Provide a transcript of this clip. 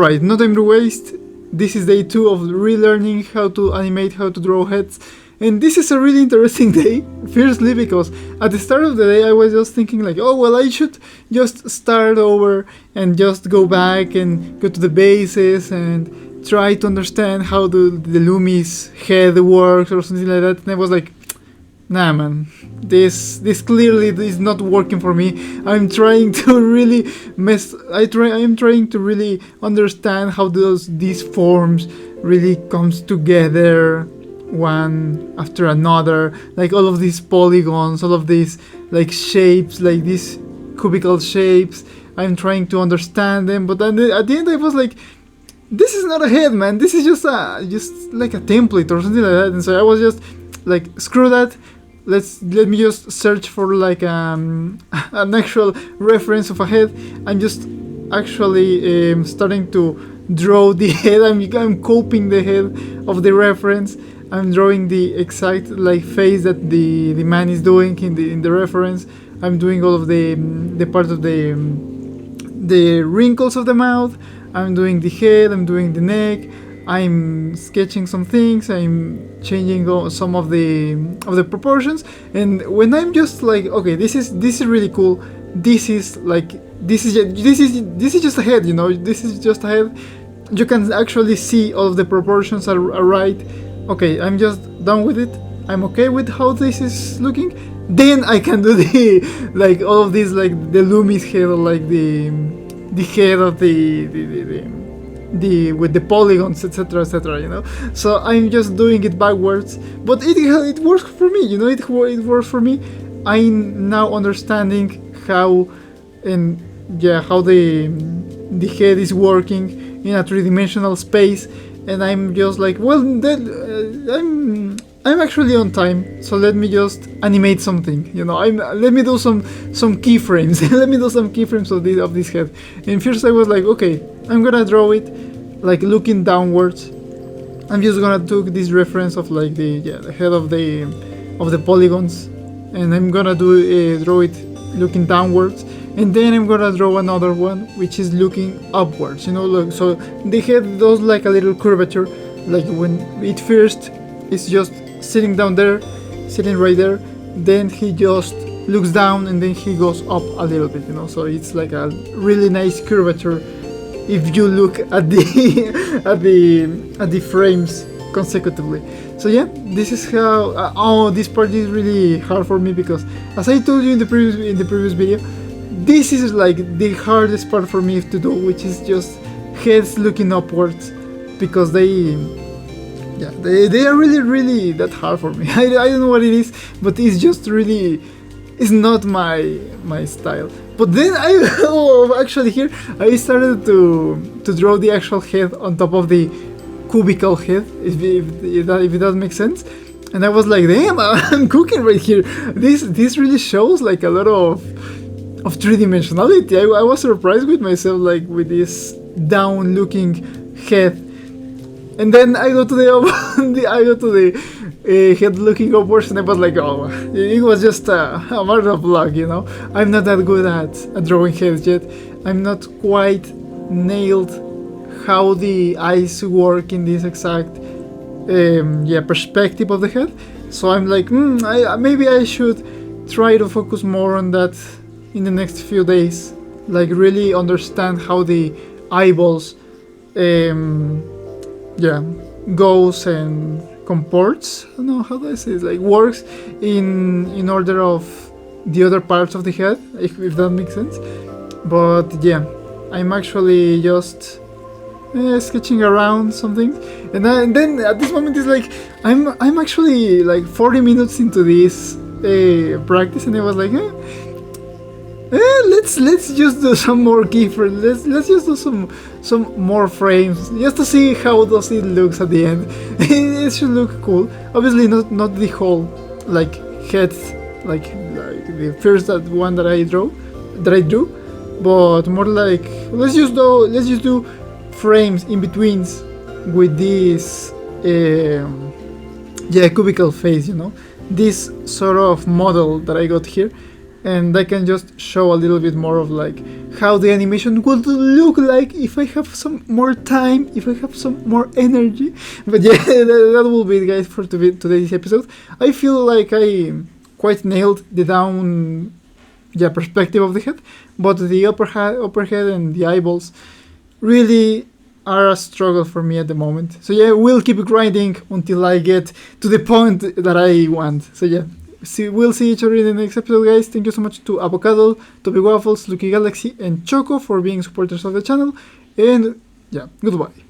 Alright, no time to waste. This is day 2 of relearning how to animate, how to draw heads. And this is a really interesting day, firstly because at the start of the day I was just thinking like, oh well, I should just start over and just go back and go to the bases and try to understand how the Lumi's head works or something like that. And I was like, nah man, this clearly is not working for me. I'm trying to really I'm trying to really understand how these forms really comes together one after another, like all of these polygons, all of these like shapes, like these cubical shapes. I'm trying to understand them, but then at the end I was like, this is not a head, man. This is just like a template or something like that. And so I was just like, screw that. Let me just search for like an actual reference of a head. I'm just actually starting to draw the head. I'm copying the head of the reference. I'm drawing the exact like face that the man is doing in the reference. I'm doing all of the part of the wrinkles of the mouth. I'm doing the head. I'm doing the neck. I'm sketching some things. I'm changing some of the proportions. And when I'm just like, okay, this is really cool. This is just a head. You know, this is just a head. You can actually see all of the proportions are right. Okay, I'm just done with it. I'm okay with how this is looking. Then I can do the like all of these, like the Lumi's head, or like the head of the with the polygons, etc., etc. You know. So I'm just doing it backwards, but it works for me. You know, it works for me. I'm now understanding how how the head is working in a three-dimensional space. And I'm just like, well, I'm actually on time, so let me just animate something. You know, let me do some keyframes. Let me do some keyframes of this head. And first I was like, okay, I'm gonna draw it like looking downwards. I'm just gonna take this reference of like the head of the polygons, and I'm gonna draw it looking downwards. And then I'm gonna draw another one which is looking upwards, you know, look, so the head does like a little curvature, like when it first is just sitting right there, then he just looks down and then he goes up a little bit, you know, so it's like a really nice curvature if you look at the at the frames consecutively. So yeah, this is how this part is really hard for me because, as I told you in the previous video, this is like the hardest part for me to do, which is just heads looking upwards, because they are really that hard for me. I don't know what it is, but it's just really, it's not my style. But then actually here I started to draw the actual head on top of the cubical head, if that makes sense. And I was like, damn, I'm cooking right here. This really shows like a lot of three-dimensionality. I was surprised with myself, like with this down-looking head, and then I go to the head looking upwards, and I was like, oh, it was just a matter of luck, you know. I'm not that good at drawing heads yet. I'm not quite nailed how the eyes work in this exact perspective of the head. So I'm like, maybe I should try to focus more on that in the next few days, like really understand how the eyeballs goes and comports. I don't know how do I say it, like works in order of the other parts of the head, if that makes sense. But yeah, I'm actually just sketching around something, and then at this moment it's like I'm actually like 40 minutes into this practice, and I was like, let's just do some more keyframes. Let's just do some more frames just to see how does it looks at the end. It should look cool. Obviously not the whole like head, like the first one that I drew, but more like let's just do frames in betweens with this cubical face, you know, this sort of model that I got here. and I can just show a little bit more of like how the animation would look like if I have some more time, if I have some more energy. But yeah, that will be it, guys, for today's episode. I feel like I quite nailed the down perspective of the head, but the upper head and the eyeballs really are a struggle for me at the moment. So yeah, we'll keep grinding until I get to the point that I want. So yeah, we'll see each other in the next episode, guys. Thank you so much to Avocado, Toby Waffles, Lucky Galaxy, and Choco for being supporters of the channel. And yeah, goodbye.